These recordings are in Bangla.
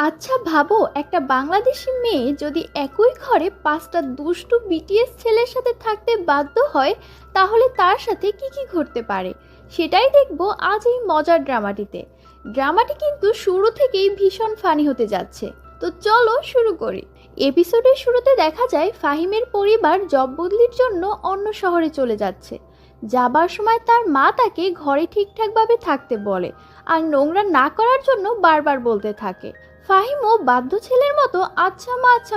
আচ্ছা ভাবো, একটা বাংলাদেশি মেয়ে যদি একই ঘরে পাঁচটা দুষ্টু বিটিএস ছেলের সাথে থাকতে বাধ্য হয়, তাহলে তার সাথে কি কি ঘটতে পারে সেটাই দেখবো আজ এই মজার ড্রামাটিতে। ড্রামাটি কিন্তু শুরু থেকেই ভীষণ ফানি হতে যাচ্ছে, তো চলো শুরু করি। এপিসোডের শুরুতে দেখা যায় ফাহিমের পরিবার জব বদলির জন্য অন্য শহরে চলে যাচ্ছে। যাবার সময় তার মা তাকে ঘরে ঠিকঠাকভাবে থাকতে বলে আর নোংরা না করার জন্য বারবার বলতে থাকে। ফাহিমও বাধ্য ছেলের মতো আচ্ছা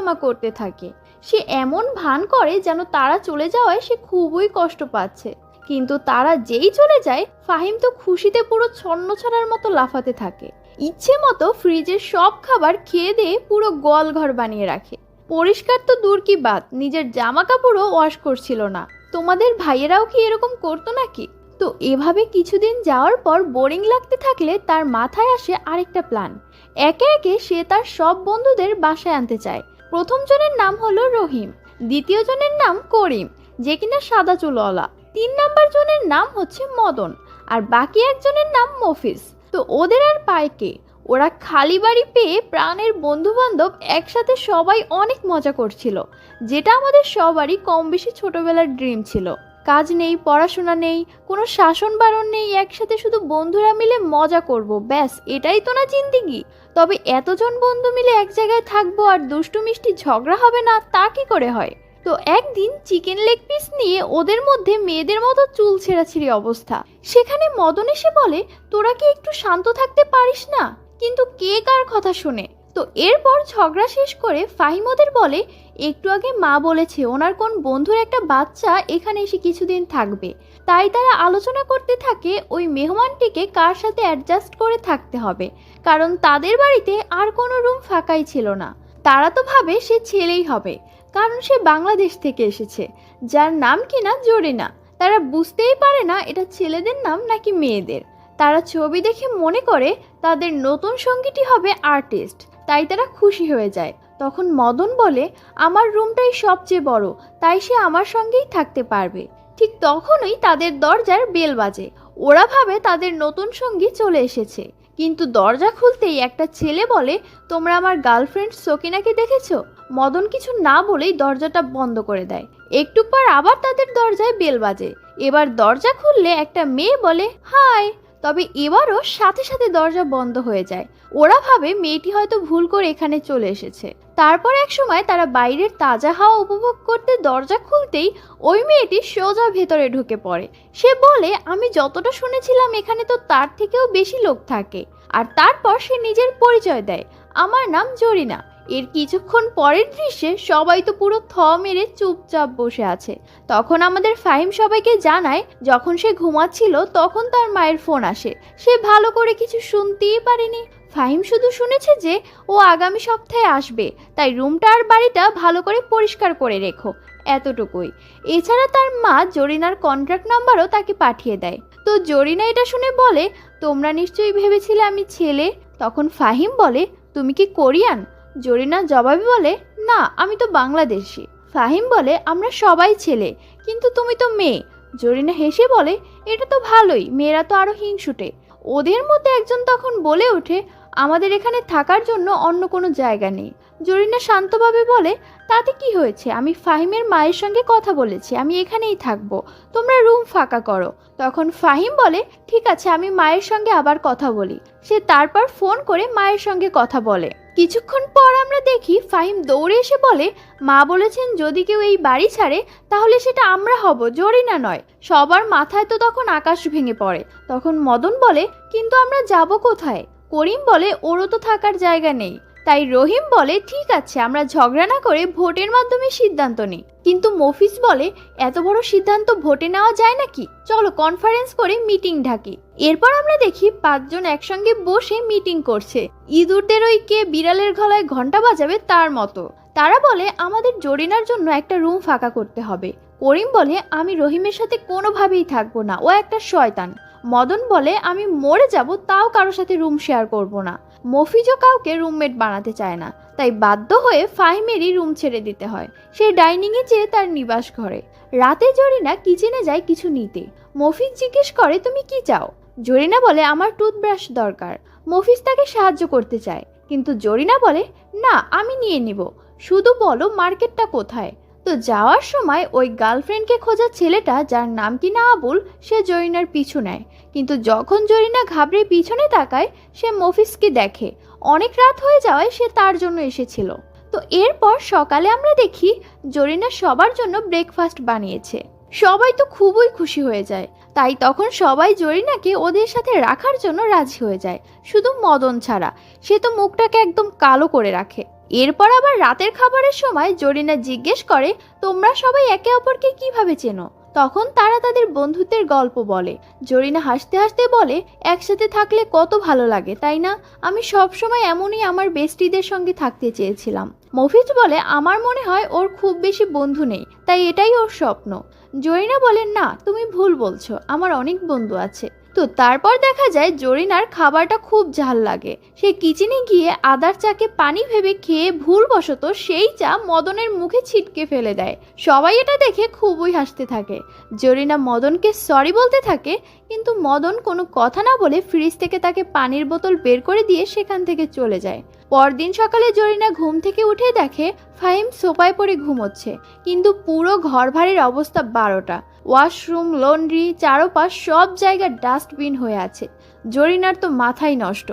মা করতে থাকে। সে এমন ভান করে যেন তারা চলে যাওয়ায় সে খুবই কষ্ট পাচ্ছে, কিন্তু তারা যেই চলে যায় ফাহিম তো খুশিতে পুরো ছন্নছাড়ার মতো লাফাতে থাকে। ইচ্ছে মতো ফ্রিজের সব খাবার খেয়ে দিয়ে পুরো গোয়ালঘর বানিয়ে রাখে। পরিষ্কার তো দূর কি বাত, নিজের জামা কাপড়ও ওয়াশ করছিল না। তোমাদের ভাইয়েরাও কি এরকম করতো নাকি? তো এভাবে কিছুদিন যাওয়ার পর বোরিং লাগতে থাকলে তার মাথায় আসে আরেকটা প্ল্যান। একে একে সে তার সব বন্ধুদের বাসায় আনতে চায়। প্রথম জনের নাম হলো রহিম, দ্বিতীয় জনের নাম করিম যে কিনা সাদা চুলওয়ালা, 3 নাম্বার জনের নাম হচ্ছে মদন, আর বাকি একজনের নাম মফিজ। তো ওদের আর পায় কে? ওরা খালি বাড়ি পেয়ে প্রাণের বন্ধু বান্ধব একসাথে সবাই অনেক মজা করছিল, যেটা আমাদের সবারই কম বেশি ছোটবেলার ড্রিম ছিল। কাজ নেই, পড়াশোনা নেই, কোনো শাসন বারণ নেই, একসাথে শুধু বন্ধুরা মিলে মজা করব, ব্যাস এটাই তো না জিন্দেগি। তবে এতজন বন্ধু মিলে এক জায়গায় থাকবো আর দুষ্টু মিষ্টি ঝগড়া হবে না, তা কি করে হয়? তো একদিন চিকেন লেগ পিস নিয়ে ওদের মধ্যে মেয়েদের মতো চুল ছেঁড়াছিড়ি অবস্থা। সেখানে মদন এসে বলে, তোরা কি একটু শান্ত থাকতে পারিস না? কিন্তু কে কার কথা শুনে? তো এরপর ঝগড়া শেষ করে ফাহিম ওদের বলে, একটু আগে মা বলেছে ওনার কোন বন্ধুর একটা বাচ্চা এখানে এসে কিছুদিন থাকবে, তাই তারা আলোচনা করতে থাকে ওই মেহমানটিকে কার সাথে অ্যাডজাস্ট করে থাকতে হবে, কারণ তাদের বাড়িতে আর কোনো রুম ফাঁকাই ছিল না। তারা তো ভাবে সে ছেলেই হবে, কারণ সে বাংলাদেশ থেকে এসেছে, যার নাম কিনা জরিনা। তারা বুঝতেই পারে না এটা ছেলেদের নাম নাকি মেয়েদের। তারা ছবি দেখে মনে করে তাদের নতুন সঙ্গীটি হবে আর্টিস্ট, তাই তারা খুশি হয়ে যায়। তখন মদন বলে, আমার রুমটাই সবচেয়ে বড়, তাই সে আমার সঙ্গেই থাকতে পারবে। ঠিক তখনই তাদের দরজার বেল বাজে। ওরা ভাবে তাদের নতুন সঙ্গী চলে এসেছে, কিন্তু দরজা খুলতেই একটা ছেলে বলে, তোমরা আমার গার্লফ্রেন্ড সকিনাকে দেখেছো? মদন কিছু না বলেই দরজাটা বন্ধ করে দেয়। একটু পর আবার তাদের দরজায় বেল বাজে। এবার দরজা খুললে একটা মেয়ে বলে হাই, তবে এবারও সাথে সাথে দরজা বন্ধ হয়ে যায়। ওরা ভাবে মেয়েটি হয়তো ভুল করে এখানে চলে এসেছে। তারপর এক সময় তারা বাইরের তাজা হাওয়া উপভোগ করতে দরজা খুলতেই ওই মেয়েটি সোজা ভেতরে ঢুকে পড়ে। সে বলে, আমি যতটা শুনেছিলাম এখানে তো তার থেকেও বেশি লোক থাকে। আর তারপর সে নিজের পরিচয় দেয়, আমার নাম জরিনা। এর কিছুক্ষণ পরের দৃশ্যে সবাই তো পুরো থ মেরে চুপচাপ বসে আছে। তখন আমাদের ফাহিম সবাইকে জানায়, যখন সে ঘুমাচ্ছিল তখন তার মায়ের ফোন আসে। সে ভালো করে কিছু শুনতেই পারেনি। ফাহিম শুধু শুনেছে যে ও আগামী সপ্তাহে আসবে, তাই রুমটা আর বাড়িটা ভালো করে পরিষ্কার করে রেখো, এতটুকুই। এছাড়া তার মা জরিনার কন্ট্রাক্ট নাম্বারও তাকে পাঠিয়ে দেয়। তো জরিনা এটা শুনে বলে, তোমরা নিশ্চয়ই ভেবেছিলে আমি ছেলে। তখন ফাহিম বলে, তুমি কি কোরিয়ান? জরিনা জবাবে বলে, না আমি তো বাংলাদেশি। ফাহিম বলে, আমরা সবাই ছেলে, কিন্তু তুমি তো মেয়ে। জরিনা হেসে বলে, এটা তো ভালোই, মেয়েরা তো আরো হিংসুটে। ওদের মধ্যে একজন তখন বলে ওঠে, আমাদের এখানে থাকার জন্য অন্য কোনো জায়গা নেই। জরিনা শান্তভাবে বলে, তাতে কি হয়েছে, আমি ফাহিমের মায়ের সঙ্গে কথা বলেছি, আমি এখানেই থাকবো, তোমরা রুম ফাঁকা করো। তখন ফাহিম বলে, ঠিক আছে, আমি মায়ের সঙ্গে আবার কথা বলি। সে তারপর ফোন করে মায়ের সঙ্গে কথা বলে। কিছুক্ষণ পর আমরা দেখি ফাহিম দৌড়ে এসে বলে, মা বলেছেন যদি কেউ এই বাড়ি ছাড়ে তাহলে সেটা আমরা হব, জরিনা নয়। সবার মাথায় তো তখন আকাশ ভেঙে পড়ে। তখন মদন বলে, কিন্তু আমরা যাব কোথায়? করিম বলে, ওরও তো থাকার জায়গা নেই। তাই রহিম বলে, ঠিক আছে, আমরা ঝগড়া না করে ভোটের মাধ্যমে সিদ্ধান্ত নিই। কিন্তু মফিজ বলে, এত বড় সিদ্ধান্ত ভোটে নেওয়া যায় নাকি, চলো কনফারেন্স করে মিটিং ডাকি। এরপর আমরা দেখি 5 জন একসঙ্গে বসে মিটিং করছে, ইঁদুরদের ওই কে বিড়ালের গলায় ঘন্টা বাজাবে তার মতো। তারা বলে, আমাদের জরিনার জন্য একটা রুম ফাঁকা করতে হবে। করিম বলে, আমি রহিমের সাথে কোনোভাবেই থাকবো না, ও একটা শয়তান। মদন বলে, আমি মরে যাব তাও কারোর সাথে রুম শেয়ার করব না। মফিজও কাউকে রুমমেট বানাতে চায় না, তাই বাধ্য হয়ে ফাহিমেরই রুম ছেড়ে দিতে হয়। সে ডাইনিংয়ে যেয়ে তার নিবাস ঘরে। রাতে জরিনা কিচেনে যায় কিছু নিতে। মফিজ জিজ্ঞেস করে, তুমি কি চাও? জরিনা বলে, আমার টুথব্রাশ দরকার। মফিজ তাকে সাহায্য করতে চায়, কিন্তু জরিনা বলে, না আমি নিয়ে নিব, শুধু বলো মার্কেটটা কোথায়। তো যাওয়ার সময় ওই গার্লফ্রেন্ডকে খোঁজা ছেলেটা, যার নাম কিনা আবুল, সে জরিনার পিছু নেয়। কিন্তু যখন জরিনা ঘাবড়ে পিছনে তাকায়, সে মফিজকে দেখে। অনেক রাত হয়ে যাওয়ায় সে তার জন্য এসেছিল। তো এরপর সকালে আমরা দেখি জরিনা সবার জন্য ব্রেকফাস্ট বানিয়েছে। সবাই তো খুবই খুশি হয়ে যায়। তাই তখন সবাই জরিনাকে ওদের সাথে রাখার জন্য রাজি হয়ে যায়, শুধু মদন ছাড়া। সে তো মুখটাকে একদম কালো করে রাখে। এরপর আবার রাতের খাবারের সময় জরিনা জিজ্ঞেস করে, তোমরা সবাই একে অপরকে কিভাবে চেনো? তখন তারা তাদের বন্ধুত্বের গল্প বলে। জরিনা হাসতে হাসতে বলে, একসাথে থাকলে কত ভালো লাগে তাই না? আমি সবসময় এমনই আমার বেস্টিদের সঙ্গে থাকতে চেয়েছিলাম। মফিজ বলে, আমার মনে হয় ওর খুব বেশি বন্ধু নেই, তাই এটাই ওর স্বপ্ন। জরিনা বলে, না তুমি ভুল বলছো, আমার অনেক বন্ধু আছে। তো তারপর দেখা যায় জরিনার খাবারটা খুব ঝাল লাগে। সে কিচেনে গিয়ে আদার চাকে পানি ভেবে খেয়ে ভুলবশত সেই চা মদনের মুখে ছিটকে ফেলে দেয়। সবাই এটা দেখে খুবই হাসতে থাকে। জরিনা মদনকে সরি বলতে থাকে, কিন্তু মদন কোনো কথা না বলে ফ্রিজ থেকে তাকে পানির বোতল বের করে দিয়ে সেখান থেকে চলে যায়। পরদিন সকালে জরিনা ঘুম থেকে উঠে দেখে ফাহিম সোফায় পড়ে ঘুমোচ্ছে, কিন্তু পুরো ঘর ভাড়ির অবস্থা 12টা। ওয়াশরুম, লন্ড্রি, চারপাশ সব জায়গা ডাস্টবিন হয়ে আছে। জরিনার তো মাথাই নষ্ট।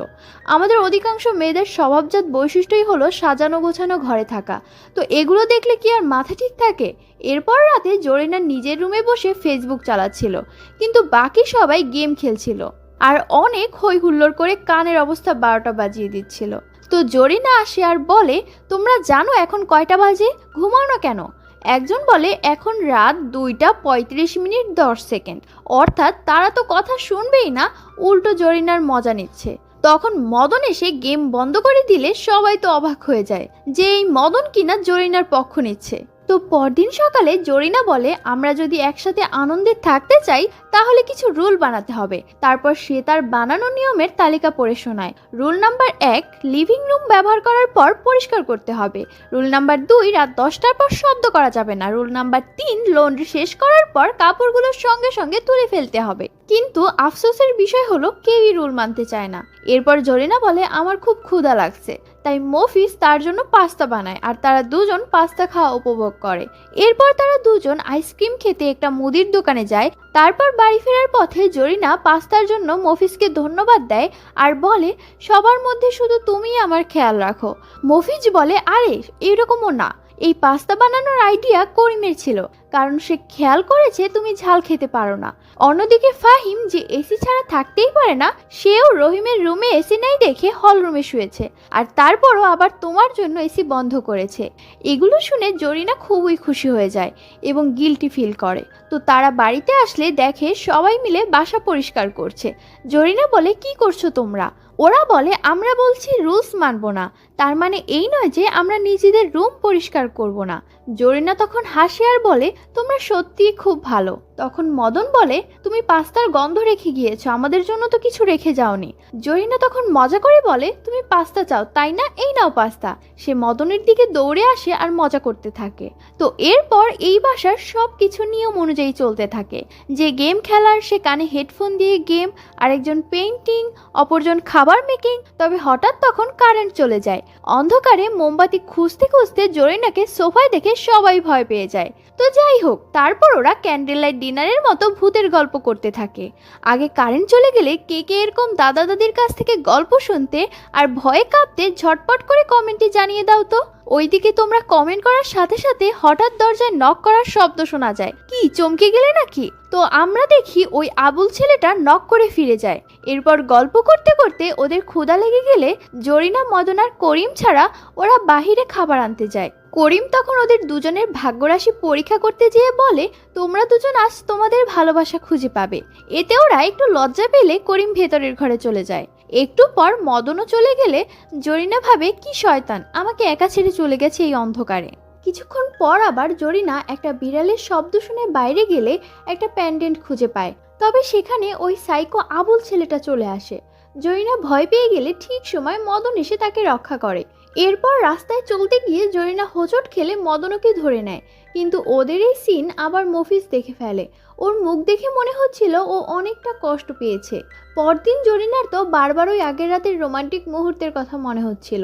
আমাদের অধিকাংশ মেয়েদের স্বভাবজাত বৈশিষ্ট্যই হলো সাজানো গোছানো ঘরে থাকা। তো এগুলো দেখলে কি আর মাথা ঠিক থাকে? এরপর রাতে জরিনা নিজের রুমে বসে ফেসবুক চালাচ্ছিল, কিন্তু বাকি সবাই গেম খেলছিল আর অনেক হই হুল্লোড় করে কানের অবস্থা 12টা বাজিয়ে দিচ্ছিল। তো জরিনা আসে আর বলে, তোমরা জানো এখন কয়টা বাজে? ঘুমাও না কেন? একজন বলে, এখন রাত 2টা 35 মিনিট 10 সেকেন্ড। অর্থাৎ তারা তো কথা শুনবেই না, উল্টো জরিনার মজা নিচ্ছে। তখন মদন এসে গেম বন্ধ করে দিলে সবাই তো অবাক হয়ে যায় যে এই মদন কিনা জরিনার পক্ষ নিচ্ছে। তো পরদিন সকালে জরিনা বলে, আমরা যদি একসাথে আনন্দে থাকতে চাই তাহলে কিছু রুল বানাতে হবে। তারপর সে তার বানানো নিয়মের তালিকা পড়ে শোনায়। রুল নাম্বার 1, লিভিং রুম ব্যবহার করার পর পরিষ্কার করতে হবে। রুল নাম্বার 2, রাত 10টার পর শব্দ করা যাবে না। রুল নাম্বার 3, লন্ড্রি শেষ করার পর কাপড়গুলো সঙ্গে সঙ্গে তুলে ফেলতে হবে। কিন্তু আফসোসের বিষয় হলো কেউই রুল মানতে চায় না। এরপর জরিনা বলে, আমার খুব ক্ষুধা লাগছে। তাই মফিজ তার জন্য পাস্তা বানায় আর তারা দুজন পাস্তা খাওয়া উপভোগ করে। এরপর তারা দুজন আইসক্রিম খেতে একটা মুদির দোকানে যায়। তারপর বাড়ি ফেরার পথে জরিনা পাস্তার জন্য মফিজকে ধন্যবাদ দেয় আর বলে, সবার মধ্যে শুধু তুমিই আমার খেয়াল রাখো। মফিজ বলে, আরে এরকমও না, এই পাস্তা বানানোর আইডিয়া করিমের ছিল, কারণ সে খেয়াল করেছে তুমি ঝাল খেতে পারো না। অন্যদিকে ফাহিম, যে এসি ছাড়া থাকতেই পারে না, সেও রহিমের রুমে এসি নাই দেখে হল রুমে শুয়েছে আর তারপরও আবার তোমার জন্য এসি বন্ধ করেছে। এগুলো শুনে জরিনা খুবই খুশি হয়ে যায় এবং গিল্টি ফিল করে। তো তারা বাড়িতে আসলে দেখে সবাই মিলে বাসা পরিষ্কার করছে। জরিনা বলে, কি করছো তোমরা? ওরা বলে, আমরা বলছি রুলস মানবো না, তার মানে এই নয় যে আমরা নিজেদের রুম পরিষ্কার করব না। জরিনা তখন হাসে আর বলে, তোমরা সত্যিই খুব ভালো। তখন মদন বলে, তুমি পাস্তার গন্ধ রেখে গিয়েছো, আমাদের জন্য তো কিছু রেখে যাওনি। জরিনা তখন মজা করে বলে, তুমি পাস্তা চাও তাই না, এই নাও পাস্তা। সে মদনের দিকে দৌড়ে আসে আর মজা করতে থাকে। তো এরপর এই বাসার সব কিছু নিয়ম অনুযায়ী চলতে থাকে। যে গেম খেলার সে কানে হেডফোন দিয়ে গেম, আরেকজন পেইন্টিং, অপরজন খাবার মেকিং। তবে হঠাৎ তখন কারেন্ট চলে যায়। অন্ধকারে মোমবাতি খুঁজতে খুঁজতে জরিনাকে সোফায় দেখে সবাই ভয় পেয়ে যায়। তো যাই হোক, তারপর ওরা ক্যান্ডেল লাইট ডিনারের মতো ভূতের গল্প করতে থাকে। আগে কারেন্ট চলে গেলে কে কে এরকম দাদা দাদির কাছ থেকে গল্প শুনতে আর ভয়ে কাঁপতে ঝটপট করে কমেন্টে জানিয়ে দাও তো। ওইদিকে তোমরা কমেন্ট করার সাথে সাথে হঠাৎ দরজায় নক করার শব্দ শোনা যায়। কি চমকে গেলে নাকি? তো আমরা দেখি ওই আবুল ছেলেটা নক করে ফিরে যায়। এরপর গল্প করতে করতে ওদের ক্ষুধা লেগে গেলে জরিনা, মদন আর করিম ছাড়া ওরা বাহিরে খাবার আনতে যায়। করিম তখন ওদের দুজনের ভাগ্যরাশি পরীক্ষা করতে যেয়ে বলে, তোমরা দুজন আজ তোমাদের ভালোবাসা খুঁজে পাবে। এতে ওরা একটু লজ্জা পেলে করিম ভেতরের ঘরে চলে যায়। একটু পর মদনও চলে গেলে জরিনা ভাবে, কি শয়তান, আমাকে একা ছেড়ে চলে গেছে এই অন্ধকারে। কিছুক্ষণ পর আবার জরিনা একটা বিড়ালের শব্দ শুনে বাইরে গেলে একটা প্যান্ডেন্ট খুঁজে পায়। তবে সেখানে ওই সাইকো আবুল ছেলেটা চলে আসে। জরিনা ভয় পেয়ে গেলে ঠিক সময় মদন এসে তাকে রক্ষা করে। এরপর রাস্তায় চলতে গিয়ে জরিনা হোঁচট খেলে মদনকে ধরে নেয়, কিন্তু ওদের এই সিন আবার মফিজ দেখে ফেলে। ওর মুখ দেখে মনে হচ্ছিল ও অনেকটা কষ্ট পেয়েছে। পরদিন জরিনার তো বারবার ওই আগের রাতের রোমান্টিক মুহূর্তের কথা মনে হচ্ছিল।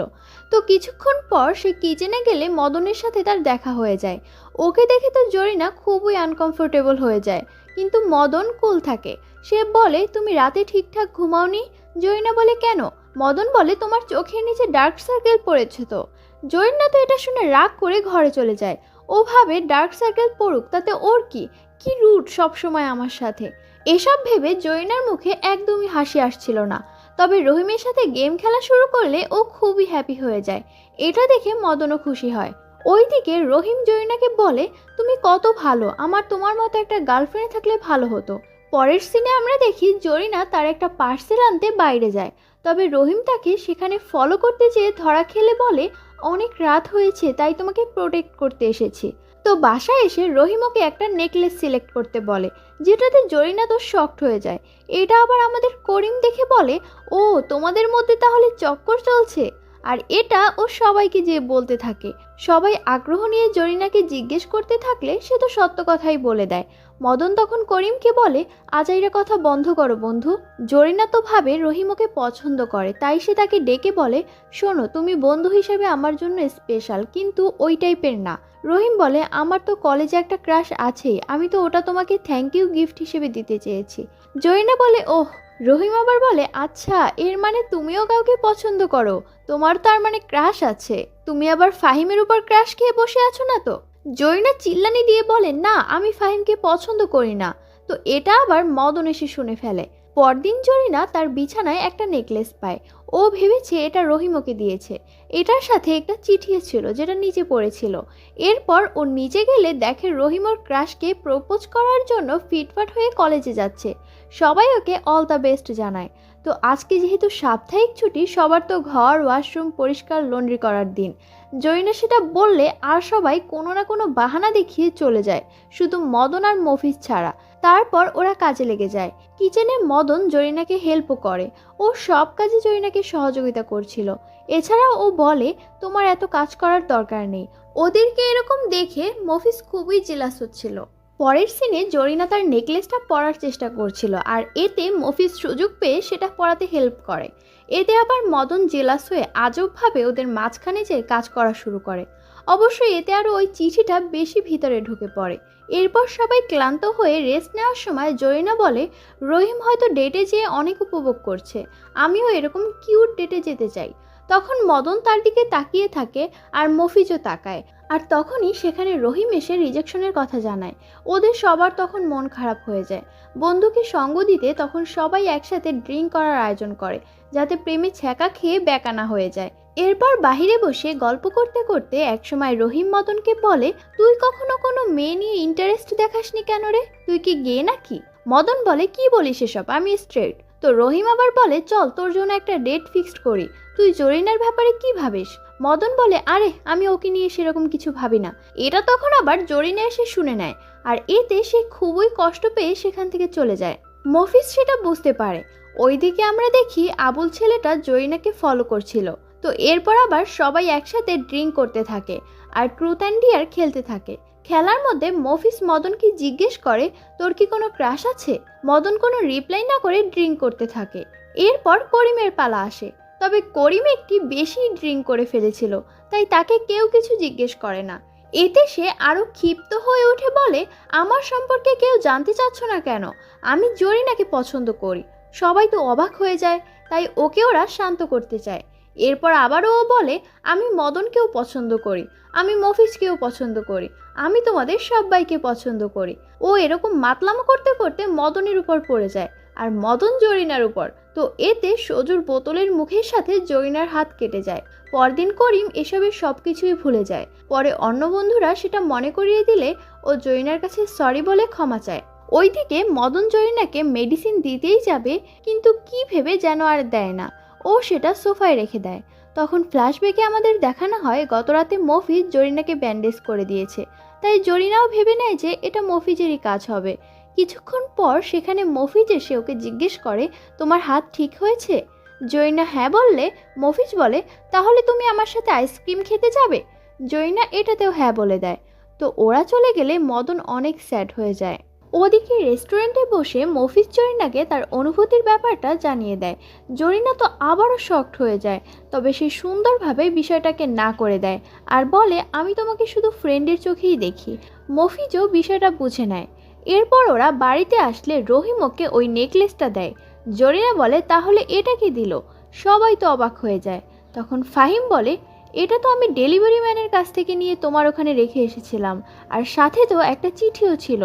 তো কিছুক্ষণ পর সে কিচেনে গেলে মদনের সাথে তার দেখা হয়ে যায়। ওকে দেখে তো জরিনা খুবই আনকমফোর্টেবল হয়ে যায়, কিন্তু মদন কুল থাকে। সে বলে, তুমি রাতে ঠিকঠাক ঘুমাওনি? জরিনা বলে, কেন? মদন বলে, তোমার চোখের নিচে ডার্ক সার্কেল পড়েছে তো। জরিনা তো এটা শুনে রাগ করে ঘরে চলে যায়। ও ভাবে ডার্ক সার্কেল পড়ুক, তাতে ওর কি, কি রুট সবসময় আমার সাথে। এসব ভেবে জরিনার মুখে একদমই হাসি আসছিল না। তবে রহিমের সাথে গেম খেলা শুরু করলে ও খুবই হ্যাপি হয়ে যায়। এটা দেখে মদনও খুশি হয়। ওইদিকে রহিম জরিনাকে বলে, তুমি কত ভালো, আমার তোমার মতো একটা গার্লফ্রেন্ড থাকলে ভালো হতো। পরের সিনে আমরা দেখি জরিনা তার একটা পার্সেল আনতে বাইরে যায়। তবে রহিম তাকে সেখানে ফলো করতে যেয়ে ধরা খেলে বলে, অনেক রাত হয়েছে তাই তোমাকে প্রোটেক্ট করতে এসেছি। তো বাসায় এসে রহিম ওকে একটা নেকলেস সিলেক্ট করতে বলে, যেটাতে জরিনা তো শকড হয়ে যায়। এটা আবার আমাদের করিম দেখে বলে, ও তোমাদের মধ্যে তাহলে চক্কর চলছে। আর এটা ও সবাইকে যেয়ে বলতে থাকে। সবাই আগ্রহ নিয়ে জরিনাকে জিজ্ঞেস করতে থাকলে সে তো সত্য কথাই বলে দেয়। মদন তখন করিমকে বলে, আজাইরা কথা বন্ধ করো বন্ধু। জরিনা তো ভাবে রহিম ওকে পছন্দ করে, তাই সে তাকে ডেকে বলে, শোনো, তুমি বন্ধু হিসেবে আমার জন্য স্পেশাল, কিন্তু ওই টাইপের না। রহিম বলে, আমার তো কলেজে একটা ক্রাশ আছেই, আমি তো ওটা তোমাকে থ্যাংক ইউ গিফট হিসেবে দিতে চেয়েছি। জরিনা বলে, ওহ। রহিম আবার বলে, আচ্ছা, এর মানে তুমিও কাউকে পছন্দ করো? তোমার তার মানে ক্রাশ আছে? তুমি আবার ফাহিমের উপর ক্রাশ খেয়ে বসে আছো না তো? জরিনা চিল্লানি দিয়ে বলে, না, আমি ফাহিমকে পছন্দ করি না। তো এটা আবার মদন এসে শুনে ফেলে। পরদিন জরিনা তার বিছানায় একটা নেকলেস পায়। ও ভেবেছে এটা রহিম ওকে দিয়েছে। এটার সাথে একটা চিঠিও ছিল যেটা নিচে পড়েছিল। এরপর ও নিচে গেলে দেখে রহিম ওর ক্রাশকে প্রপোজ করার জন্য ফিটফাট হয়ে কলেজে যাচ্ছে। সবাই ওকে অল দ্য বেস্ট জানায়। তো আজকে যেহেতু সাপ্তাহিক ছুটি, সবার তো ঘর, ওয়াশরুম পরিষ্কার, লন্ড্রি করার দিন। জরিনা সেটা বললে আর সবাই কোনো না কোনো বাহানা দেখিয়ে চলে যায়, শুধু মদন আর মফিজ ছাড়া। তারপর ওরা কাজে লেগে যায়। কিচেনে মদন জরিনাকে হেল্পও করে। ও সব কাজে জরিনাকে সহযোগিতা করছিল। এছাড়াও ও বলে, তোমার এত কাজ করার দরকার নেই। ওদেরকে এরকম দেখে মফিজ খুবই জেলাস হচ্ছিল। পরের সিনে জরিনা তার নেকলেসটা পরার চেষ্টা করছিল, আর এতে মফিজ সুযোগ পেয়ে সেটা পরাতে হেল্প করে। এতে আবার মদন জেলাস হয়ে আজবভাবে ওদের মাঝখানে যেয়ে কাজ করা শুরু করে। অবশ্যই এতে আরও ওই চিঠিটা বেশি ভিতরে ঢুকে পড়ে। এরপর সবাই ক্লান্ত হয়ে রেস্ট নেওয়ার সময় জরিনা বলে, রহিম হয়তো ডেটে যেয়ে অনেক উপভোগ করছে, আমিও এরকম কিউট ডেটে যেতে চাই। তখন মদন তার দিকে তাকিয়ে থাকে আর মফিজও তাকায়। আর তখনই সেখানে রহিম এসে রিজেকশনের কথা জানায়। ওদের সবার তখন মন খারাপ হয়ে যায়। বন্ধুকে সঙ্গ দিতে তখন সবাই একসাথে ড্রিঙ্ক করার আয়োজন করে, যাতে প্রেমে ছ্যাঁকা খেয়ে বেকানা হয়ে যায়। এরপর বাহিরে বসে গল্প করতে করতে একসময় রহিম মদনকে বলে, তুই কখনো কোনো মেয়ে নিয়ে ইন্টারেস্ট দেখাসনি কেন রে? তুই কি গে নাকি? মদন বলে, কি বলিস এসব, আমি স্ট্রেট। তো রহিম আবার বলে, চল তোর জন্য একটা ডেট ফিক্সড করি, তুই জরিনার ব্যাপারে কি ভাবিস? মদন বলে, আরে আমি ওকে নিয়ে সেরকম কিছু ভাবি না। এটা তখন আবার জরিনা এসে শুনে নেয়, আর এতে সে খুবই কষ্ট পেয়ে সেখান থেকে চলে যায়। মফিজ সেটা বুঝতে পারে। ওইদিকে আমরা দেখি আবুল ছেলেটা জরিনাকে ফলো করছিল। তো এরপর আবার সবাই একসাথে ড্রিঙ্ক করতে থাকে আর ট্রুথ অ্যান্ড ডিয়ার খেলতে থাকে। খেলার মধ্যে মফিজ মদনকে জিজ্ঞেস করে, তোর কি কোনো ক্রাশ আছে? মদন কোনো রিপ্লাই না করে ড্রিঙ্ক করতে থাকে। এরপর করিমের পালা আসে। তবে করিম একটি বেশি ড্রিঙ্ক করে ফেলেছিল, তাই তাকে কেউ কিছু জিজ্ঞেস করে না। এতে সে আরও ক্ষিপ্ত হয়ে উঠে বলে, আমার সম্পর্কে কেউ জানতে চাচ্ছ না কেন? আমি জরিনাকে পছন্দ করি। সবাই তো অবাক হয়ে যায়, তাই ওকে ওরা শান্ত করতে চায়। এরপর আবারও ও বলে, আমি মদনকেও পছন্দ করি, আমি মফিজকেও পছন্দ করি, আমি তোমাদের সবাইকে পছন্দ করি। ও এরকম মাতলামো করতে করতে মদনের উপর পড়ে যায়, আর মদন জরিনার উপর। তো এতে সজুর বোতলের মুখের সাথে জরিনার হাত কেটে যায়। পরদিন করিম এসবের সবকিছুই ভুলে যায়। পরে অন্য বন্ধুরা সেটা মনে করিয়ে দিলে ও জরিনার কাছে সরি বলে ক্ষমা চায়। ওইদিকে মদন জরিনাকে মেডিসিন দিতেই যাবে, কিন্তু কি ভেবে যেন আর দেয় না। ও সেটা সোফায় রেখে দেয়। তখন ফ্ল্যাশব্যাকে আমাদের দেখানো হয় গতরাতে মফিজ জরিনাকে ব্যান্ডেজ করে দিয়েছে, তাই জরিনাও ভেবে নেয় যে এটা মফিজেরই কাজ হবে। কিছুক্ষণ পর সেখানে মফিজ এসে ওকে জিজ্ঞেস করে, তোমার হাত ঠিক হয়েছে? জরিনা হ্যাঁ বললে মফিজ বলে, তাহলে তুমি আমার সাথে আইসক্রিম খেতে যাবে? জরিনা এটাতেও হ্যাঁ বলে দেয়। তো ওরা চলে গেলে মদন অনেক স্যাড হয়ে যায়। ওদিকে রেস্টুরেন্টে বসে মফিজ জরিনাকে তার অনুভূতির ব্যাপারটা জানিয়ে দেয়। জরিনা তো আবারও শকড হয়ে যায়, তবে সে সুন্দরভাবে বিষয়টাকে না করে দেয় আর বলে, আমি তোমাকে শুধু ফ্রেন্ডের চোখেই দেখি। মফিজও বিষয়টা বুঝে নেয়। এরপর ওরা বাড়িতে আসলে রহিম ওকে ওই নেকলেসটা দেয়। জরিনা বলে, তাহলে এটা কি দিল? সবাই তো অবাক হয়ে যায়। তখন ফাহিম বলে, এটা তো আমি ডেলিভারি ম্যানের কাছ থেকে নিয়ে তোমার ওখানে রেখে এসেছিলাম, আর সাথে তো একটা চিঠিও ছিল।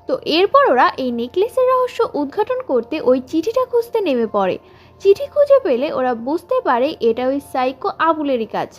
তো এরপর ওরা এই নেকলেসের রহস্য উদ্ঘাটন করতে ওই চিঠিটা খুঁজতে নেমে পড়ে। চিঠি খুঁজে পেলে ওরা বুঝতে পারে এটা ওই সাইকো আবুলেরই কাজ।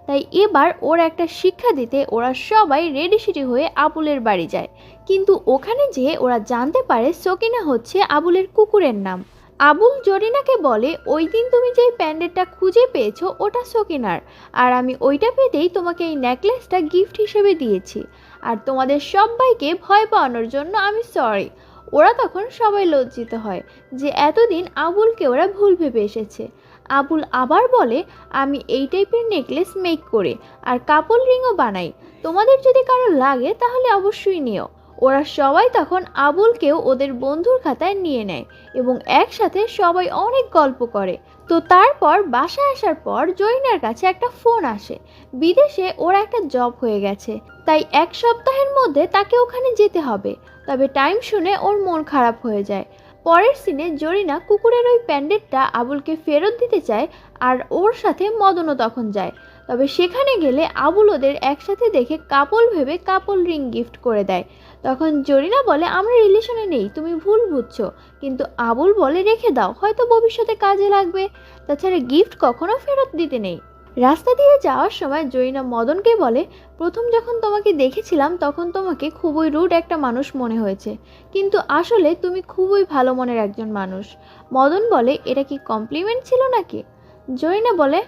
তাই এবার ওর একটা শিক্ষা দিতে ওরা সবাই রেডি সেডি হয়ে আবুলের বাড়ি যায়। কিন্তু ওখানে যেয়ে ওরা জানতে পারে সকিনা হচ্ছে আবুলের কুকুরের নাম। আবুল জরিনাকে বলে, ওই দিন তুমি যেই প্যান্ডেলটা খুঁজে পেয়েছো ওটা সকিনার, আর আমি ওইটা পেতেই তোমাকে এই নেকলেসটা গিফট হিসেবে দিয়েছি। আর তোমাদের সবাইকে ভয় পাওয়ানোর জন্য আমি সরি। ওরা তখন সবাই লজ্জিত হয় যে এতদিন আবুলকে ওরা ভুল ভেবে এসেছে। আবুল আবার বলে, আমি এই টাইপের নেকলেস মেক করে আর কাপল রিংও বানাই, তোমাদের যদি কারো লাগে তাহলে অবশ্যই নিও। ওরা সবাই তখন আবুলকেও ওদের বন্ধুর খাতায় নিয়ে নেয় এবং একসাথে সবাই অনেক গল্প করে। তো তারপর বাসায় আসার পর জরিনার কাছে একটা ফোন আসে। বিদেশে ওর একটা জব হয়ে গেছে, তাই 1 সপ্তাহের মধ্যে তাকে ওখানে যেতে হবে। তবে টাইম শুনে ওর মন খারাপ হয়ে যায়। পরের সিনে জরিনা কুকুরের ওই প্যান্ডেটটা আবুলকে ফেরত দিতে চায়, আর ওর সাথে মদনও তখন যায়। তবে সেখানে গেলে আবুল ওদের একসাথে দেখে কাপল ভেবে কাপল রিং গিফট করে দেয়। তখন জরিনা বলে, আমরা রিলেশনে নেই, তুমি ভুল বুঝছো। কিন্তু আবুল বলে, রেখে দাও, হয়তো ভবিষ্যতে কাজে লাগবে। তাছাড়া গিফট কখনো ফেরত দিতে নেই। রাস্তা দিয়ে যাওয়ার সময় জরিনা মদনকে বলে, প্রথম যখন তোমাকে দেখেছিলাম তখন তোমাকে খুবই রুড একটা মানুষ মনে হয়েছে, কিন্তু আসলে তুমি খুবই ভালো মনের একজন মানুষ। মদন বলে, এটা কি কমপ্লিমেন্ট ছিল নাকি? জরিনা বলে,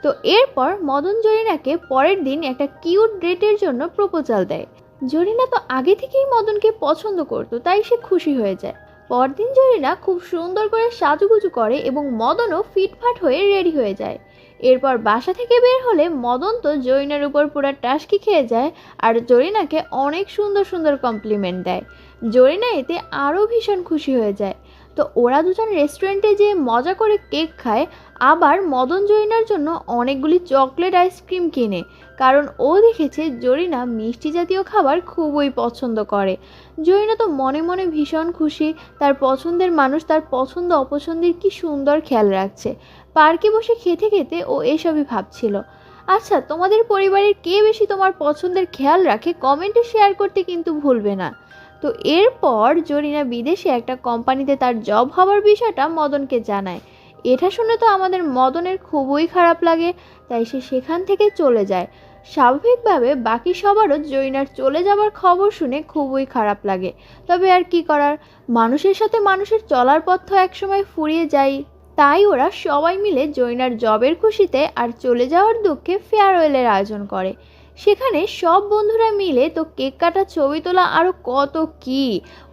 তো এরপর মদন জরিনাকে পরের দিন একটা কিউট ডেটের জন্য প্রপোজাল দেয়। জরিনা তো আগে থেকেই মদনকে পছন্দ করতো, তাই সে খুশি হয়ে যায়। পরদিন জরিনা খুব সুন্দর করে সাজুগুজু করে এবং মদনও ফিটফাট হয়ে রেডি হয়ে যায়। এরপর বাসা থেকে বের হলে মদন তো জরিনার উপর পুরো টাসকি খেয়ে যায় আর জরিনাকে অনেক সুন্দর সুন্দর কমপ্লিমেন্ট দেয়। জরিনা এতে আরও ভীষণ খুশি হয়ে যায়। তো ওরা দুজন রেস্টুরেন্টে যেয়ে মজা করে কেক খায়, আবার মদন জরিনার জন্য অনেকগুলি চকলেট আইসক্রিম কিনে, কারণ ও দেখেছে জরিনা মিষ্টি জাতীয় খাবার খুবই পছন্দ করে। জরিনা তো মনে মনে ভীষণ খুশি, তার পছন্দের মানুষ তার পছন্দ অপছন্দের কি সুন্দর খেয়াল রাখছে। পার্কে বসে খেতে খেতে ও এসবই ভাবছিল। আচ্ছা, তোমাদের পরিবারের কে বেশি তোমার পছন্দের খেয়াল রাখে কমেন্টে শেয়ার করতে কিন্তু ভুলবে না। তো এরপর জরিনা বিদেশে একটা কোম্পানিতে তার জব হওয়ার বিষয়টা মদনকে জানায়। এটা শুনে তো আমাদের মদনের খুবই খারাপ লাগে, তাই সে সেখান থেকে চলে যায়। স্বাভাবিকভাবে বাকি সবারও জরিনার চলে যাবার খবর শুনে খুবই খারাপ লাগে, তবে আর কি করার, মানুষের সাথে মানুষের চলার পথ তো একসময় ফুরিয়ে যায়। তাই ওরা সবাই মিলে জরিনার জবের খুশিতে আর চলে যাওয়ার দুঃখে ফেয়ারওয়েলের আয়োজন করে। সেখানে সব বন্ধুরা মিলে তো কেক কাটা, ছবি তোলা, আরও কত কি।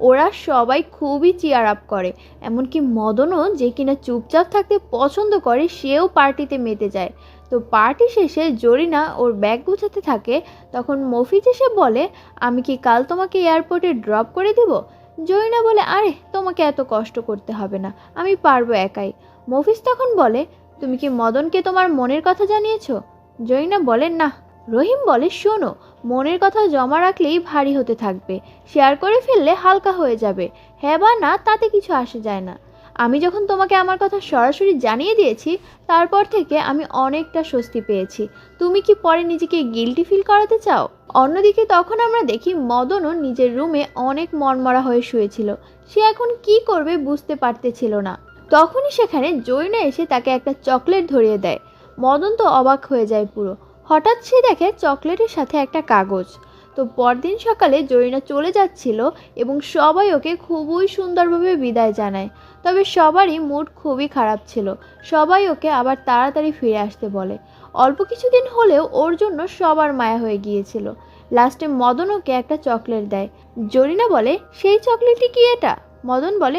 ওরা সবাই খুবই চিয়ার আপ করে। এমনকি মদনও, যে কিনা চুপচাপ থাকতে পছন্দ করে, সেও পার্টিতে মেতে যায়। তো পার্টি শেষে জরিনা ওর ব্যাগ গুছাতে থাকে, তখন মফিজ এসে বলে, আমি কি কাল তোমাকে এয়ারপোর্টে ড্রপ করে দেব? জরিনা বলে, আরে তোমাকে এত কষ্ট করতে হবে না, আমি পারবো একাই। মফিজ তখন বলে, তুমি কি মদনকে তোমার মনের কথা জানিয়েছো? জরিনা বলে, না। রহিম বলে, শোনো, মনের কথা জমা রাখলেই ভারী হতে থাকবে, শেয়ার করে ফেললে হালকা হয়ে যাবে। হ্যাঁ বা না তাতে কিছু আসে যায় না। আমি যখন তোমাকে আমার কথা সরাসরি জানিয়ে দিয়েছি, তারপর থেকে আমি অনেকটা স্বস্তি পেয়েছি। তুমি কি পরে নিজেকে গিল্টি ফিল করাতে চাও? অন্যদিকে তখন আমরা দেখি মদনও নিজের রুমে অনেক মনমরা হয়ে শুয়েছিল। সে এখন কি করবে বুঝতে পারতেছিল না। তখনই সেখানে জরিনা এসে তাকে একটা চকলেট ধরিয়ে দেয়। মদন তো অবাক হয়ে যায় পুরো। হঠাৎ সে দেখে চকলেটের সাথে একটা কাগজ। তো পরদিন সকালে জরিনা চলে যাচ্ছিল এবং সবাই ওকে খুবই সুন্দরভাবে বিদায় জানায়। তবে সবারই মুড খুবই খারাপ ছিল। সবাই ওকে আবার তাড়াতাড়ি ফিরে আসতে বলে। অল্প কিছুদিন হলেও ওর জন্য সবার মায়া হয়ে গিয়েছিল। লাস্টে মদন ওকে একটা চকলেট দেয়। জরিনা বলে, সেই চকলেটটি কি এটা? মদন বলে,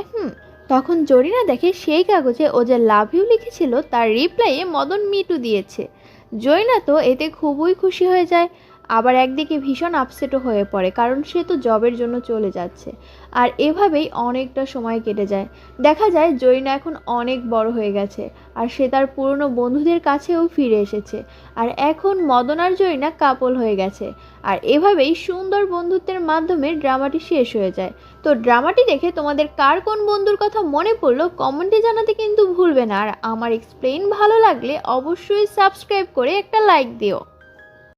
তখন জরিনা দেখে সেই কাগজে ও যে লাভ ইউ লিখেছিল তার রিপ্লাইয়ে মদন মিটু দিয়েছে। জরিনা তো এতে খুবই খুশি হয়ে যায়, আবার একদিকে ভীষণ আপসেটও হয়ে পড়ে, কারণ সে তো জবের জন্য চলে যাচ্ছে। আর এভাবেই অনেকটা সময় কেটে যায়। দেখা যায় জরিনা এখন অনেক বড় হয়ে গেছে, আর সে তার পুরনো বন্ধুদের কাছেও ফিরে এসেছে। আর এখন মদন আর জরিনা কাপল হয়ে গেছে। আর এভাবেই সুন্দর বন্ধুত্বের মাধ্যমে ড্রামাটি শেষ হয়ে যায়। তো ড্রামাটি দেখে তোমাদের কার কোন বন্ধুর কথা মনে পড়লো কমেন্টে জানাতে কিন্তু ভুলবে না। আর আমার এক্সপ্লেইন ভালো লাগলে অবশ্যই সাবস্ক্রাইব করে একটা লাইক দিও।